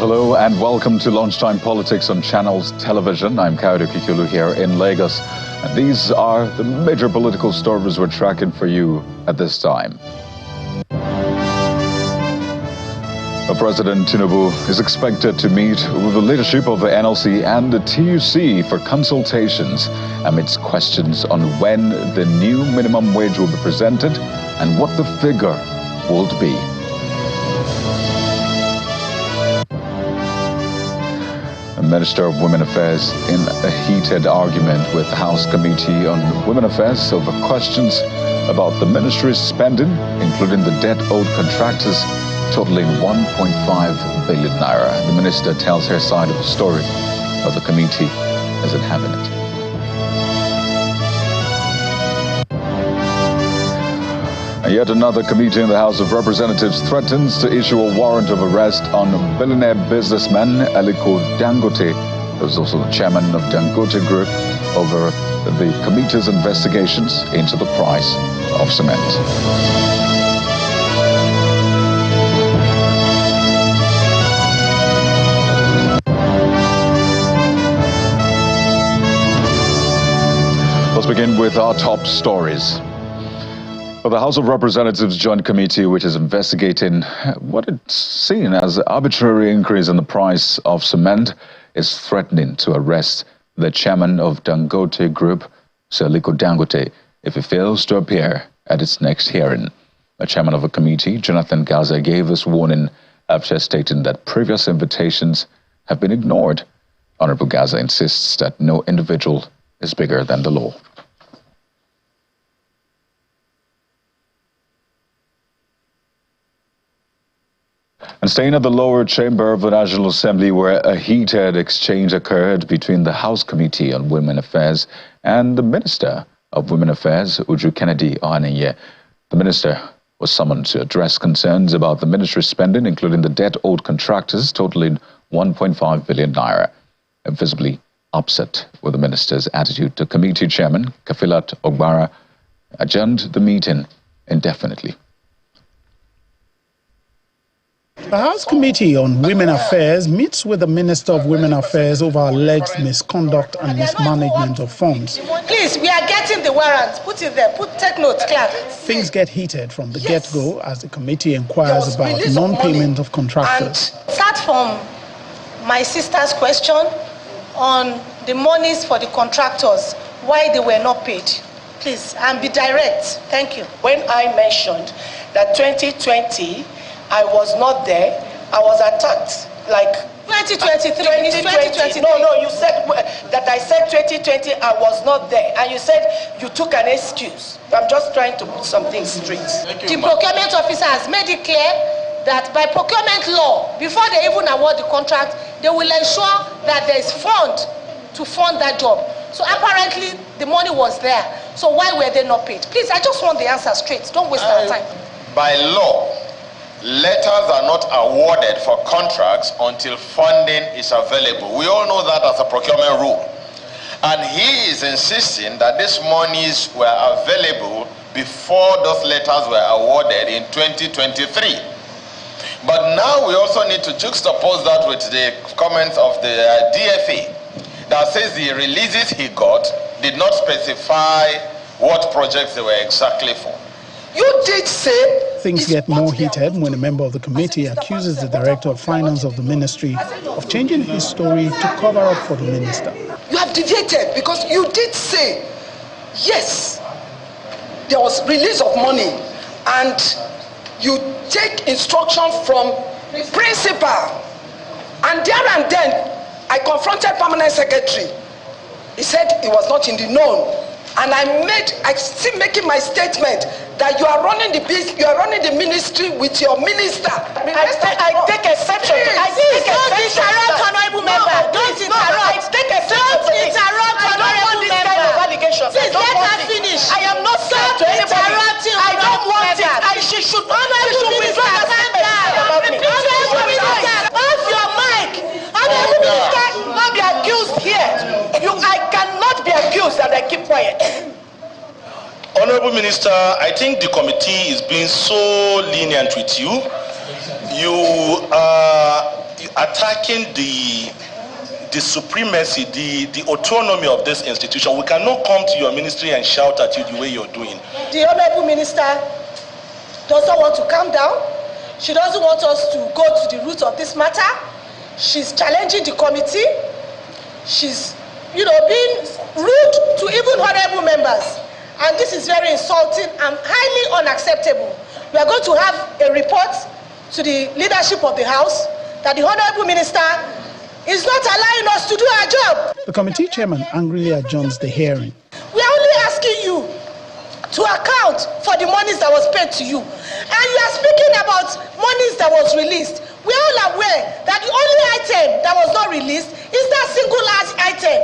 Hello and welcome to Lunchtime Politics on Channels Television. I'm Kaoru Kikulu here in Lagos. And these are the major political stories we're tracking for you at this time. President Tinubu is expected to meet with the leadership of the NLC and the TUC for consultations amidst questions on when the new minimum wage will be presented and what the figure will be. The Minister of Women Affairs in a heated argument with the House Committee on Women Affairs over questions about the ministry's spending, including the debt owed contractors, totaling 1.5 billion naira. The minister tells her side of the story, but the committee isn't having it. And yet another committee in the House of Representatives threatens to issue a warrant of arrest on billionaire businessman Aliko Dangote, who's also the chairman of Dangote Group, over the committee's investigations into the price of cement. Let's begin with our top stories. Well, the House of Representatives Joint Committee, which is investigating what it's seen as an arbitrary increase in the price of cement, is threatening to arrest the chairman of Dangote Group, Sir Aliko Dangote, if he fails to appear at its next hearing. The chairman of the committee, Jonathan Gaza, gave this warning after stating that previous invitations have been ignored. Honorable Gaza insists that no individual is bigger than the law. And staying at the lower chamber of the National Assembly, where a heated exchange occurred between the House Committee on Women Affairs and the Minister of Women Affairs, Uju Kennedy-Ohanenye. The minister was summoned to address concerns about the ministry's spending, including the debt owed contractors, totaling 1.5 billion naira. Visibly upset with the minister's attitude, the committee chairman, Kafilat Ogbara, adjourned the meeting indefinitely. The House Committee on Women Affairs meets with the Minister of Women Affairs over alleged misconduct and mismanagement of funds. Please, we are getting the warrant. Put it there. Take note, Clark. Things get heated from the get-go as the committee inquires about non-payment of contractors. And start from my sister's question on the monies for the contractors, why they were not paid. Please, and be direct. Thank you. When I mentioned that 2020, I was not there, I was attacked like 2023. 2020. No, you said that I said 2020, I was not there. And you said you took an excuse. I'm just trying to put something straight. The procurement officer has made it clear that by procurement law, before they even award the contract, they will ensure that there is fund to fund that job. So apparently the money was there. So why were they not paid? Please, I just want the answer straight. Don't waste our time. By law, letters are not awarded for contracts until funding is available. We all know that as a procurement rule. And he is insisting that these monies were available before those letters were awarded in 2023. But now we also need to juxtapose that with the comments of the DFA that says the releases he got did not specify what projects they were exactly for. You did say... Things get more heated when a member of the committee accuses the Director of Finance of the ministry of changing his story to cover up for the minister. You have deviated because you did say, yes, there was release of money and you take instruction from principal. And there and then, I confronted permanent secretary. He said he was not in the know. And I still making my statement that you are running the business, you are running the ministry with your minister. I take exception. Don't interrupt, honorable member. Don't interrupt. Don't interrupt, honorable member. Please let her finish. I am not saying to anybody. I don't want it. She should withdraw her statement about me. Off your mic. Honorable minister, not be accused here. I cannot be accused and I keep quiet. Honorable Minister, I think the committee is being so lenient with you. attacking the supremacy, the autonomy of this institution. We cannot come to your ministry and shout at you the way you're doing. The Honorable Minister doesn't want to calm down. She doesn't want us to go to the root of this matter. She's challenging the committee. She's, being rude to even honorable members. And this is very insulting and highly unacceptable. We are going to have a report to the leadership of the House that the Honorable Minister is not allowing us to do our job. The committee chairman angrily adjourns the hearing. We are only asking you to account for the monies that was paid to you. And you are speaking about monies that was released. We are all aware that the only item that was not released is that single large item.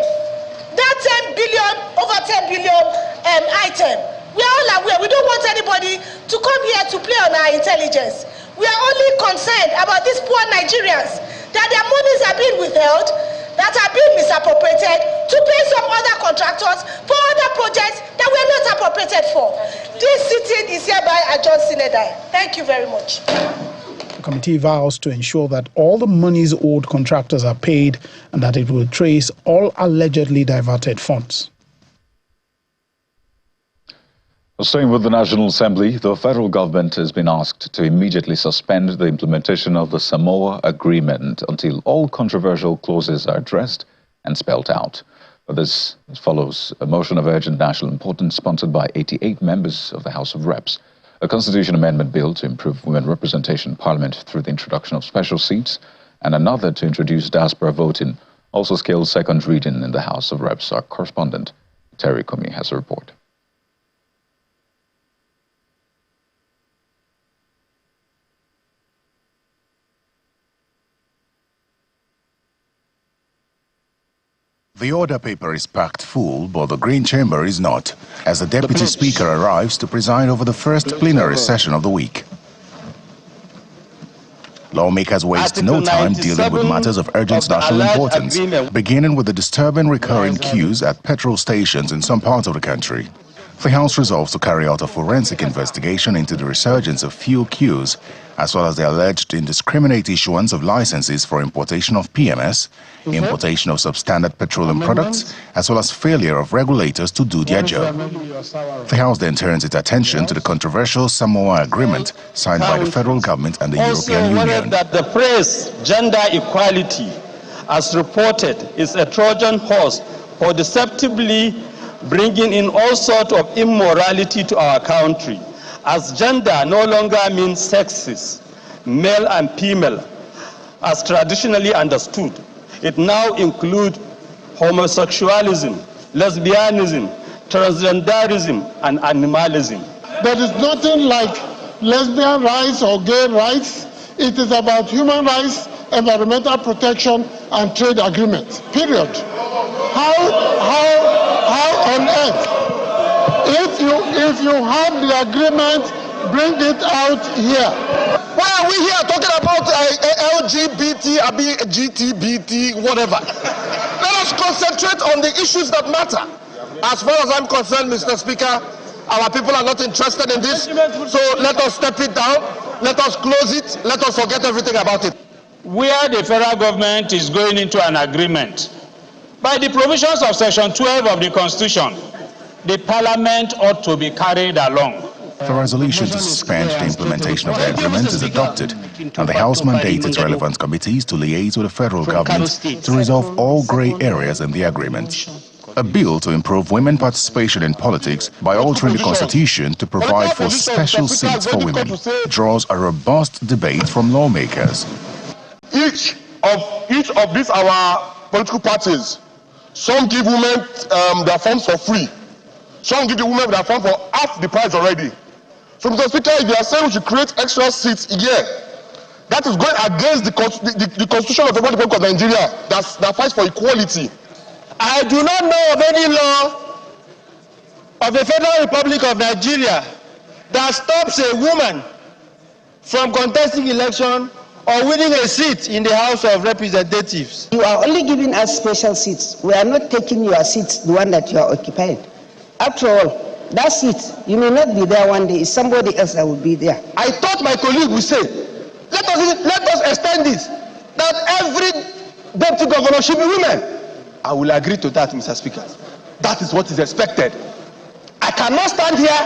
That 10 billion, over 10 billion item. We are all aware. We don't want anybody to come here to play on our intelligence. We are only concerned about these poor Nigerians, that their monies are being withheld, that are being misappropriated to pay some other contractors for other projects that were not appropriated for. This sitting is hereby adjourned sine die. Thank you very much. The committee vows to ensure that all the monies owed contractors are paid and that it will trace all allegedly diverted funds. Staying with the National Assembly, the federal government has been asked to immediately suspend the implementation of the Samoa Agreement until all controversial clauses are addressed and spelled out. This follows a motion of urgent national importance sponsored by 88 members of the House of Reps. A constitution amendment bill to improve women representation in Parliament through the introduction of special seats, and another to introduce diaspora voting also scaled second reading in the House of Reps. Our correspondent, Terry Kumi, has a report. The order paper is packed full, but the Green Chamber is not, as the Deputy Speaker arrives to preside over the first plenary session of the week. Lawmakers waste no time dealing with matters of urgent national importance, beginning with the disturbing recurring queues at petrol stations in some parts of the country. The House resolves to carry out a forensic investigation into the resurgence of fuel queues, as well as the alleged indiscriminate issuance of licenses for importation of PMS, importation of substandard petroleum products, as well as failure of regulators to do their job. The House then turns its attention to the controversial Samoa Agreement signed by the federal government and the European Union. That the phrase gender equality, as reported, is a Trojan horse for deceptively bringing in all sorts of immorality to our country, as gender no longer means sexes, male and female, as traditionally understood. It now includes homosexualism, lesbianism, transgenderism, and animalism. There is nothing like lesbian rights or gay rights. It is about human rights, environmental protection, and trade agreements, period. How on earth, if you have the agreement, bring it out here. Why are we here talking about LGBT, GTBT, whatever? Let us concentrate on the issues that matter. As far as I'm concerned, Mr. Speaker, our people are not interested in this, so let us step it down, let us close it, let us forget everything about it. Where the federal government is going into an agreement, by the provisions of Section 12 of the Constitution, the Parliament ought to be carried along. The resolution to suspend the implementation of the agreement is adopted, and the House mandates its relevant committees to liaise with the federal government to resolve all grey areas in the agreement. A bill to improve women participation in politics by altering the Constitution to provide for special seats for women draws a robust debate from lawmakers. Each of these our political parties, some give women their forms for free. Some give the women their form for half the price already. So, Mr. Speaker, if you are saying we should create extra seats here, that is going against the Constitution of the Republic of Nigeria that fights for equality. I do not know of any law of the Federal Republic of Nigeria that stops a woman from contesting election or winning a seat in the House of Representatives. You are only giving us special seats. We are not taking your seats, the one that you are occupying. After all, that seat, you may not be there one day. It's somebody else that will be there. I thought my colleague would say, let us extend this. that every deputy governor should be women. I will agree to that, Mr. Speaker. That is what is expected. I cannot stand here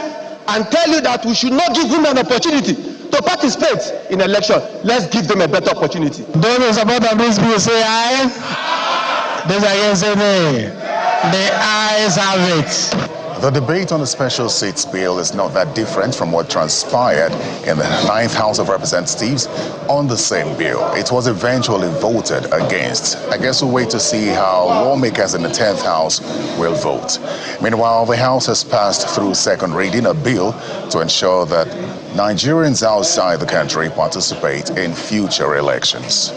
and tell you that we should not give women an opportunity to participate in election. Let's give them a better opportunity. Those who support this bill say aye. Those against say nay. The ayes have it. The debate on the special seats bill is not that different from what transpired in the 9th House of Representatives on the same bill. It was eventually voted against. I guess we'll wait to see how lawmakers in the 10th House will vote. Meanwhile, the House has passed through second reading a bill to ensure that Nigerians outside the country participate in future elections.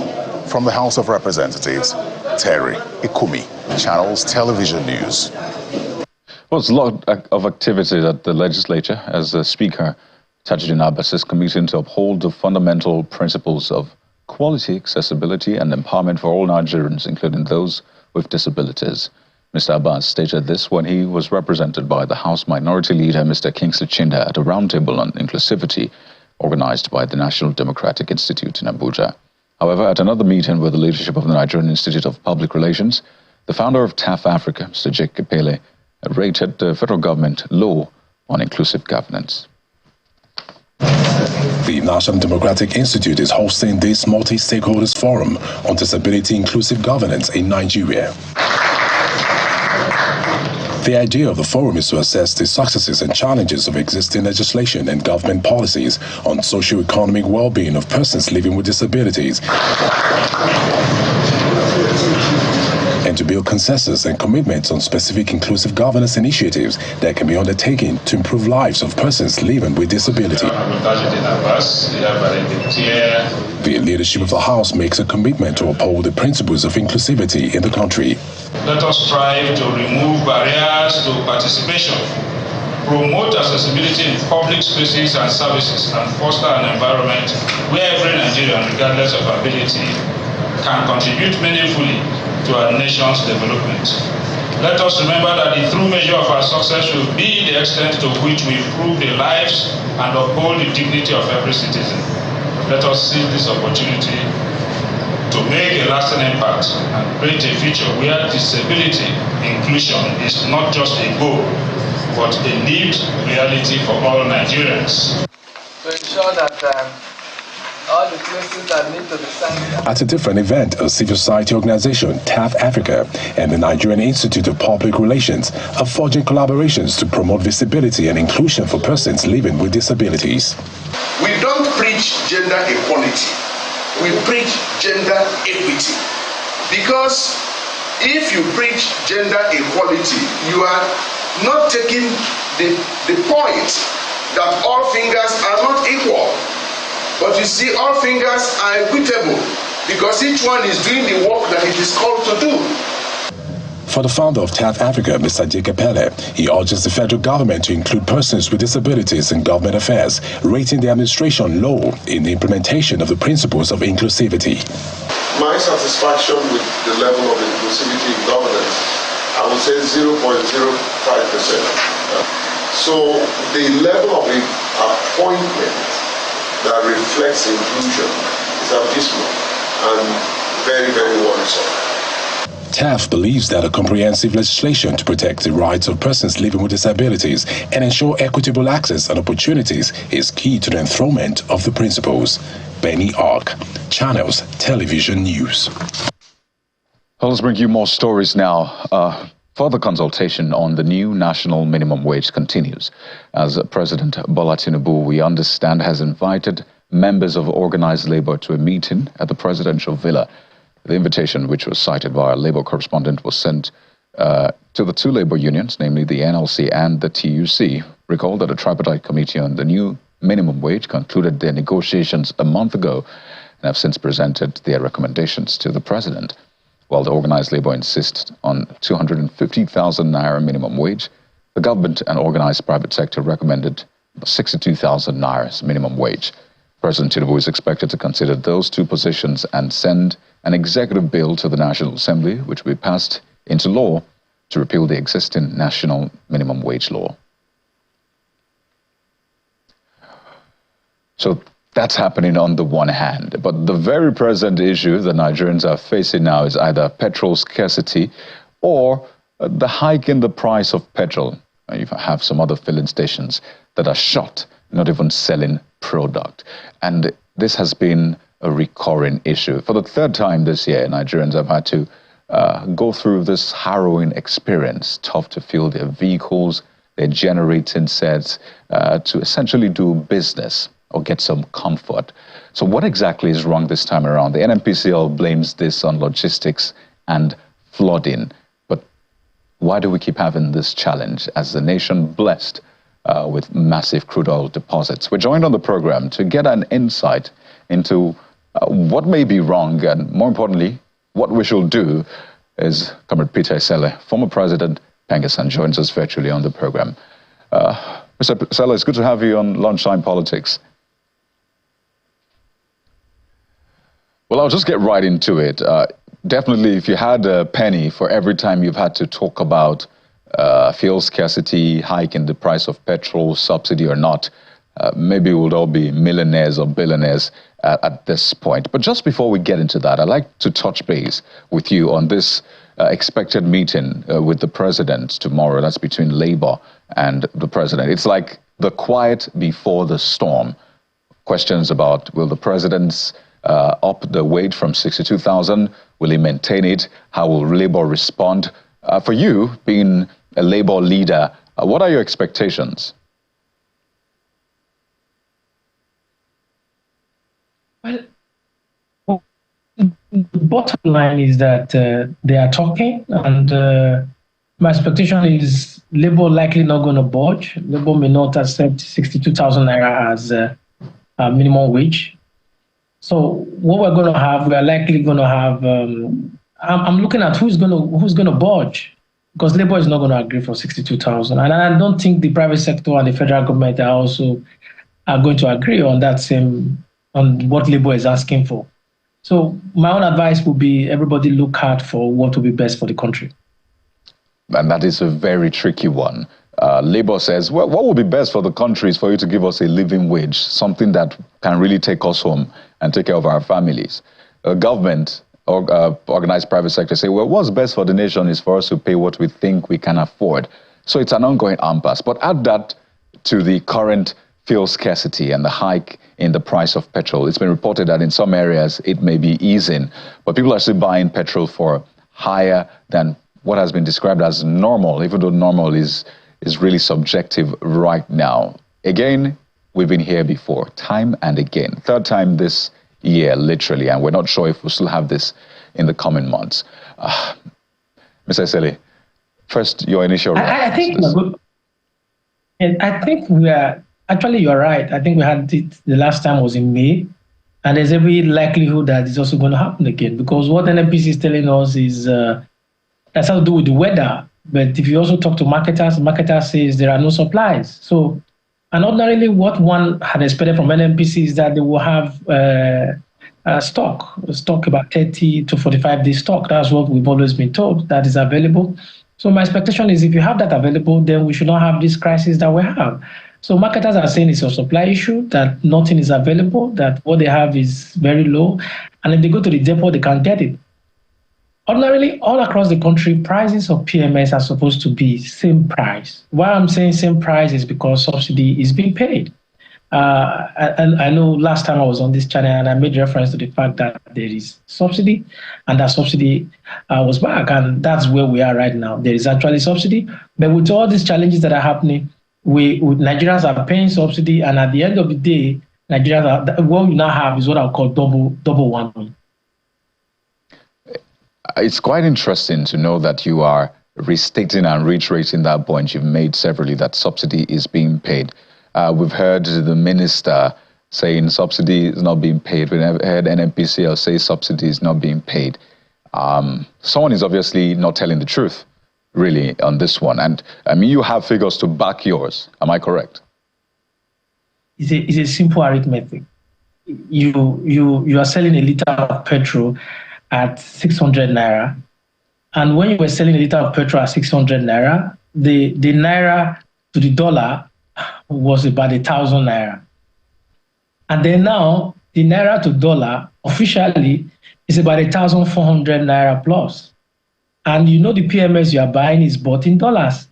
From the House of Representatives, Terry Ikumi, Channels Television News. Well, it's a lot of activity at the legislature as the Speaker, Tajuddin Abbas, is committing to uphold the fundamental principles of quality, accessibility and empowerment for all Nigerians, including those with disabilities. Mr. Abbas stated this when he was represented by the House Minority Leader, Mr. Kingsley Chinda, at a roundtable on inclusivity organized by the National Democratic Institute in Abuja. However, at another meeting with the leadership of the Nigerian Institute of Public Relations, the founder of TAF Africa, Mr. Jake Kepele, rated the federal government low on inclusive governance. The National Democratic Institute is hosting this multi-stakeholders forum on disability inclusive governance in Nigeria. The idea of the forum is to assess the successes and challenges of existing legislation and government policies on socio-economic well-being of persons living with disabilities, and to build consensus and commitments on specific inclusive governance initiatives that can be undertaken to improve lives of persons living with disability. The leadership of the House makes a commitment to uphold the principles of inclusivity in the country. Let us strive to remove barriers to participation, promote accessibility in public spaces and services, and foster an environment where every Nigerian, regardless of ability, can contribute meaningfully to our nation's development. Let us remember that the true measure of our success will be the extent to which we improve the lives and uphold the dignity of every citizen. Let us seize this opportunity to make a lasting impact and create a future where disability inclusion is not just a goal, but a lived reality for all Nigerians. To ensure that all the places that need to be signed. At a different event, a civil society organization, TAF Africa, and the Nigerian Institute of Public Relations are forging collaborations to promote visibility and inclusion for persons living with disabilities. We don't preach gender equality. We preach gender equity. Because if you preach gender equality, you are not taking the point that all fingers are not equal. But you see, all fingers are equitable because each one is doing the work that it is called to do. For the founder of TAF Africa, Mr. Jake Kepele, he urges the federal government to include persons with disabilities in government affairs, rating the administration low in the implementation of the principles of inclusivity. My satisfaction with the level of inclusivity in governance, I would say 0.05%. So the level of appointment that reflects inclusion is abysmal and very, very worrisome. TAF believes that a comprehensive legislation to protect the rights of persons living with disabilities and ensure equitable access and opportunities is key to the enthronement of the principles. Benny Ark, Channels Television News. Well, let's bring you more stories now. Further consultation on the new national minimum wage continues as President Bola Tinubu, we understand, has invited members of organized labor to a meeting at the presidential villa. The invitation, which was cited by our labor correspondent, was sent to the two labor unions, namely the NLC and the TUC. Recall that a tripartite committee on the new minimum wage concluded their negotiations a month ago and have since presented their recommendations to the president. While the organized labor insists on 250,000 naira minimum wage, the government and organized private sector recommended 62,000 naira minimum wage. President Tinubu is expected to consider those two positions and send an executive bill to the National Assembly, which will be passed into law to repeal the existing national minimum wage law. So That's happening on the one hand. But the very present issue that Nigerians are facing now is either petrol scarcity or the hike in the price of petrol. You have some other filling stations that are shut, not even selling product. And this has been a recurring issue. For the third time this year, Nigerians have had to go through this harrowing experience, tough to fuel their vehicles, their generating sets, to essentially do business or get some comfort. So what exactly is wrong this time around? The NNPCL blames this on logistics and flooding. But why do we keep having this challenge as the nation blessed with massive crude oil deposits? We're joined on the program to get an insight into what may be wrong and, more importantly, what we should do is Comrade Peter Esele, former President Pengassan, joins us virtually on the program. Mr. Esele, it's good to have you on Lunchtime Politics. Well, I'll just get right into it. Definitely, if you had a penny for every time you've had to talk about fuel scarcity, hike in the price of petrol, subsidy or not, maybe we would all be millionaires or billionaires at this point. But just before we get into that, I'd like to touch base with you on this expected meeting with the president tomorrow. That's between Labour and the president. It's like the quiet before the storm. Questions about, will the president's up the wage from 62,000? Will he maintain it? How will Labour respond? For you, being a Labour leader, what are your expectations? Well, the bottom line is that they are talking, and my expectation is Labour likely not going to budge. Labour may not accept 62,000 naira as a minimum wage. So what we're going to have, we are likely going to have. I'm looking at who's going to budge, because Labour is not going to agree for 62,000, and I don't think the private sector and the federal government are going to agree on that same. On what Labour is asking for. So my own advice would be everybody look hard for what will be best for the country. And that is a very tricky one. Labour says, well, what would be best for the country is for you to give us a living wage, something that can really take us home and take care of our families. Government or organized private sector say, well, what's best for the nation is for us to pay what we think we can afford. So it's an ongoing impasse. But add that to the current fuel scarcity and the hike in the price of petrol. It's been reported that in some areas it may be easing, but people are still buying petrol for higher than what has been described as normal, even though normal is really subjective right now. Again, we've been here before, time and again. Third time this year, literally, and we're not sure if we'll still have this in the coming months. Mr. Esele, first, your initial reaction. I think we are. Actually, you're right. I think we had it, the last time was in May, and there's every likelihood that it's also going to happen again, because what NNPC is telling us is that's how to do with the weather. But if you also talk to marketers says there are no supplies. So, and ordinarily what one had expected from NNPC is that they will have stock about 30 to 45 days stock. That's what we've always been told that is available. So my expectation is if you have that available, then we should not have this crisis that we have. So marketers are saying it's a supply issue, that nothing is available, that what they have is very low. And if they go to the depot, they can't get it. Ordinarily, all across the country, prices of PMS are supposed to be same price. Why I'm saying same price is because subsidy is being paid. And I know last time I was on this channel and I made reference to the fact that there is subsidy and that subsidy was back. And that's where we are right now. There is actually subsidy. But with all these challenges that are happening, Nigerians are paying subsidy, and at the end of the day, Nigerians what we now have is what I'll call double whammy. It's quite interesting to know that you are restating and reiterating that point you've made severally, that subsidy is being paid. We've heard the minister saying subsidy is not being paid. We've heard NNPCL say subsidy is not being paid. Someone is obviously not telling the truth, really, on this one. And I mean, you have figures to back yours. Am I correct? It's a simple arithmetic. You are selling a liter of petrol at 600 naira. And when you were selling a liter of petrol at 600 naira, the naira to the dollar was about 1,000 naira. And then now, the naira to dollar officially is about 1,400 naira plus. And you know the PMS you are buying is bought in dollars.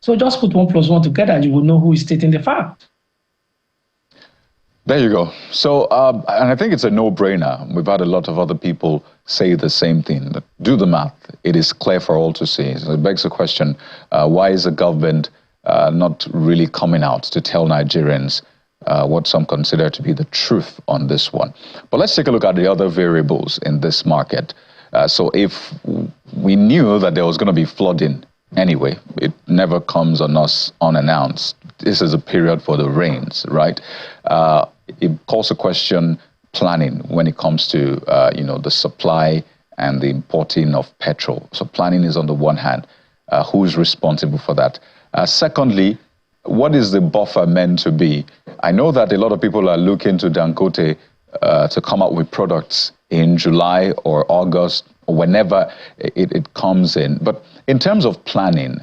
So just put 1 + 1 together, you will know who is stating the fact. There you go. So, and I think it's a no-brainer. We've had a lot of other people say the same thing. Do the math. It is clear for all to see. So it begs the question, why is the government not really coming out to tell Nigerians what some consider to be the truth on this one? But let's take a look at the other variables in this market. So if we knew that there was going to be flooding anyway, it never comes on us unannounced. This is a period for the rains, right? It calls a question planning when it comes to, the supply and the importing of petrol. So planning is on the one hand. Who is responsible for that? Secondly, what is the buffer meant to be? I know that a lot of people are looking to Dangote to come up with products in July or August or whenever it comes in. But in terms of planning,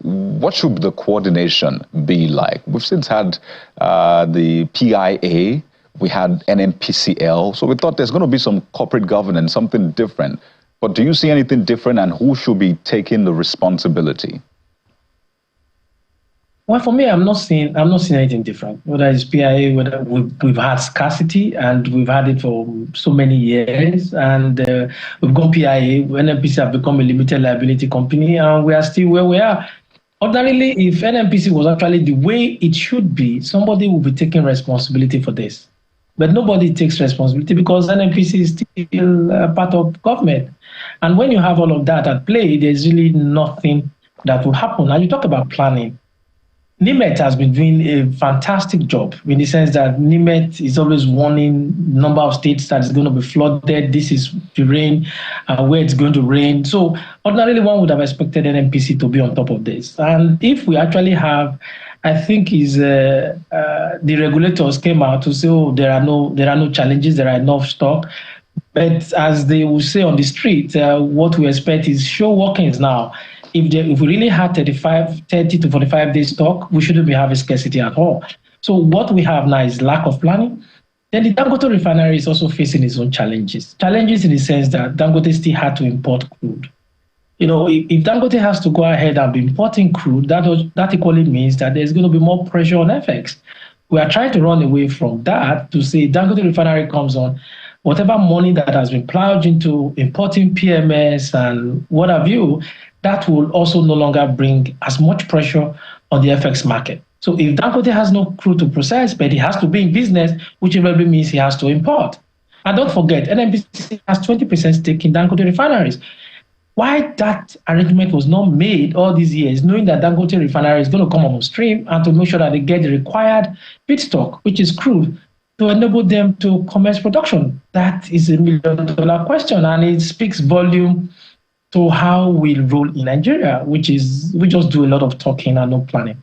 what should the coordination be like? We've since had the PIA, we had NMPCL, so we thought there's going to be some corporate governance, something different. But do you see anything different, and who should be taking the responsibility? Well, for me, I'm not seeing anything different. Whether it's PIA, whether we've had scarcity, and we've had it for so many years, and we've gone PIA. NMPC have become a limited liability company, and we are still where we are. Ordinarily, if NMPC was actually the way it should be, somebody would be taking responsibility for this. But nobody takes responsibility because NMPC is still part of government. And when you have all of that at play, there's really nothing that will happen. Now, you talk about planning. NIMET has been doing a fantastic job in the sense that NIMET is always warning number of states that it's going to be flooded. This is the rain, where it's going to rain. So ordinarily, one would have expected NMPC to be on top of this. And if we actually have, I think the regulators came out to say, oh, there are no challenges, there are enough stock. But as they will say on the street, what we expect is show workings now. If we really had 30 to 45 days stock, we shouldn't be having scarcity at all. So what we have now is lack of planning. Then the Dangote Refinery is also facing its own challenges. Challenges in the sense that Dangote still had to import crude. If Dangote has to go ahead and be importing crude, that equally means that there's going to be more pressure on FX. We are trying to run away from that to say Dangote Refinery comes on, whatever money that has been plowed into importing PMS and what have you, that will also no longer bring as much pressure on the FX market. So if Dangote has no crude to process, but he has to be in business, which probably means he has to import. And don't forget, NMPC has 20% stake in Dangote refineries. Why that arrangement was not made all these years, knowing that Dangote Refinery is going to come on stream and to make sure that they get the required feedstock, which is crude, to enable them to commence production? That is $1 million question, and it speaks volume to how we roll in Nigeria, we just do a lot of talking and no planning.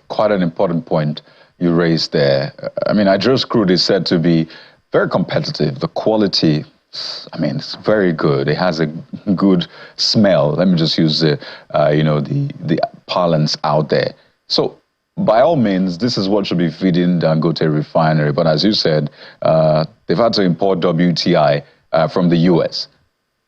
Quite an important point you raised there. I mean, Nigeria's crude is said to be very competitive. The quality, it's very good. It has a good smell. Let me just use the parlance out there. So by all means, this is what should be feeding Dangote Refinery. But as you said, they've had to import WTI from the US,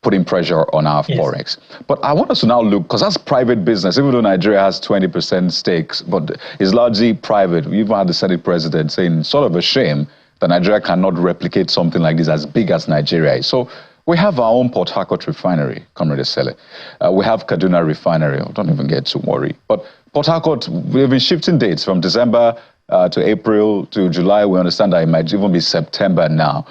putting pressure on our forex. But I want us to now look, because that's private business, even though Nigeria has 20% stakes, but it's largely private. We even had the Senate president saying, sort of a shame that Nigeria cannot replicate something like this as big as Nigeria is. So we have our own Port Harcourt refinery, Comrade Sele. We have Kaduna Refinery. Don't even get too worried. But Port Harcourt, we've been shifting dates from December to April to July. We understand that it might even be September now.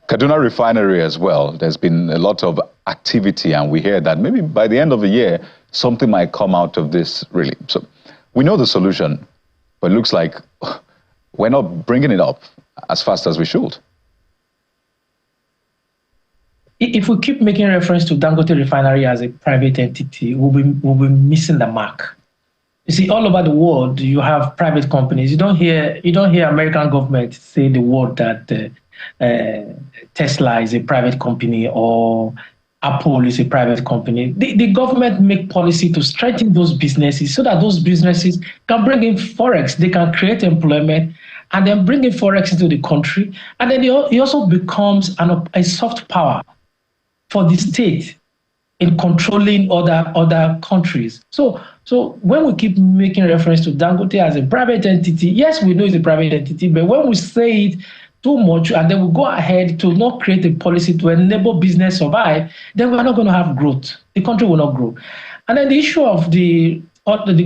Kaduna Refinery as well, there's been a lot of activity, and we hear that maybe by the end of the year, something might come out of this, really. So we know the solution, but it looks like we're not bringing it up as fast as we should. If we keep making reference to Dangote Refinery as a private entity, we'll be missing the mark. You see, all over the world, you have private companies. You don't hear American government say the word that Tesla is a private company or Apple is a private company. The government make policy to strengthen those businesses so that those businesses can bring in forex, they can create employment, and then bringing forex into the country, and then he also becomes a soft power for the state in controlling other countries. So when we keep making reference to Dangote as a private entity, yes, we know it's a private entity, but when we say it too much and then we go ahead to not create a policy to enable business survive, then we're not going to have growth. The country will not grow. And then the issue of the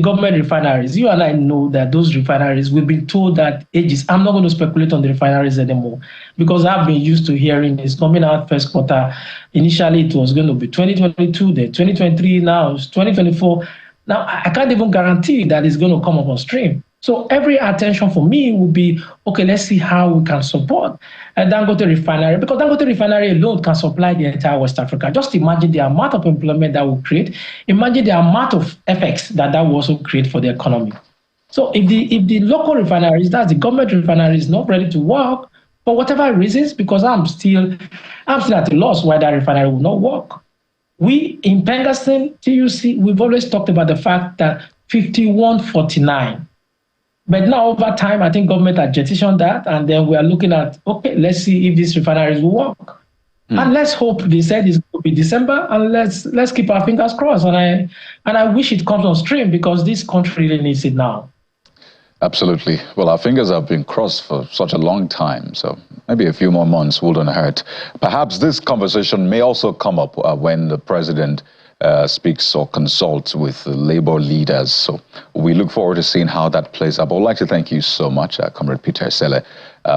government refineries, you and I know that those refineries, we've been told that ages. I'm not going to speculate on the refineries anymore because I've been used to hearing this coming out first quarter. Initially, it was going to be 2022, then 2023, now it's 2024. Now, I can't even guarantee that it's going to come up on stream. So every attention for me will be, okay, let's see how we can support a Dangote Refinery, because Dangote Refinery alone can supply the entire West Africa. Just imagine the amount of employment that will create. Imagine the amount of effects that will also create for the economy. So if the local refineries, that's the government refinery, is not ready to work for whatever reasons, because I'm still at a loss why that refinery will not work. We in Pengaston, TUC, we've always talked about the fact that 51-49. But now, over time, I think government has jettisoned that, and then we are looking at, okay, let's see if these refineries will work. And let's hope they said it's going to be December, and let's keep our fingers crossed. And I wish it comes on stream because this country really needs it now. Absolutely. Well, our fingers have been crossed for such a long time, so maybe a few more months wouldn't hurt. Perhaps this conversation may also come up when the president speaks or consults with the labor leaders. So we look forward to seeing how that plays out. But I'd like to thank you so much, Comrade Peter Sele,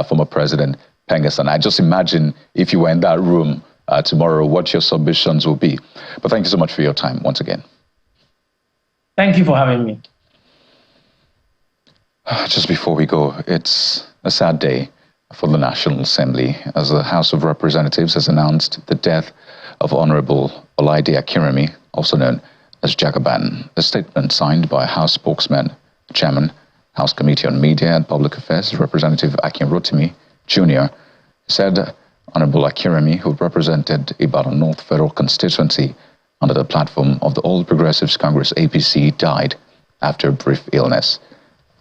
former President Pengaston. I just imagine if you were in that room tomorrow, what your submissions will be. But thank you so much for your time once again. Thank you for having me. Just before we go, it's a sad day for the National Assembly as the House of Representatives has announced the death of Honorable Olaide Akinremi, also known as Jagaban. A statement signed by House spokesman, Chairman, House Committee on Media and Public Affairs, Representative Akinrotimi Jr., said Honorable Akinremi, who represented Ibadan North Federal Constituency under the platform of the All Progressives Congress APC, died after a brief illness.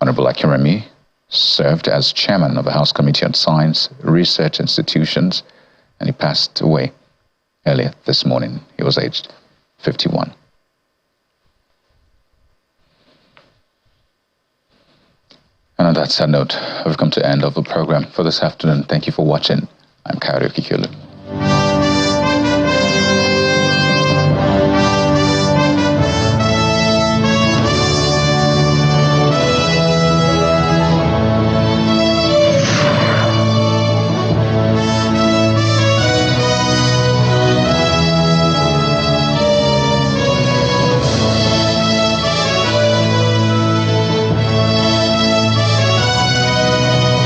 Honorable Akinremi served as chairman of the House Committee on Science, Research Institutions, and he passed away earlier this morning. He was aged 51. And on that sad note, we've come to the end of the program for this afternoon. Thank you for watching. I'm Kairi Kikulu.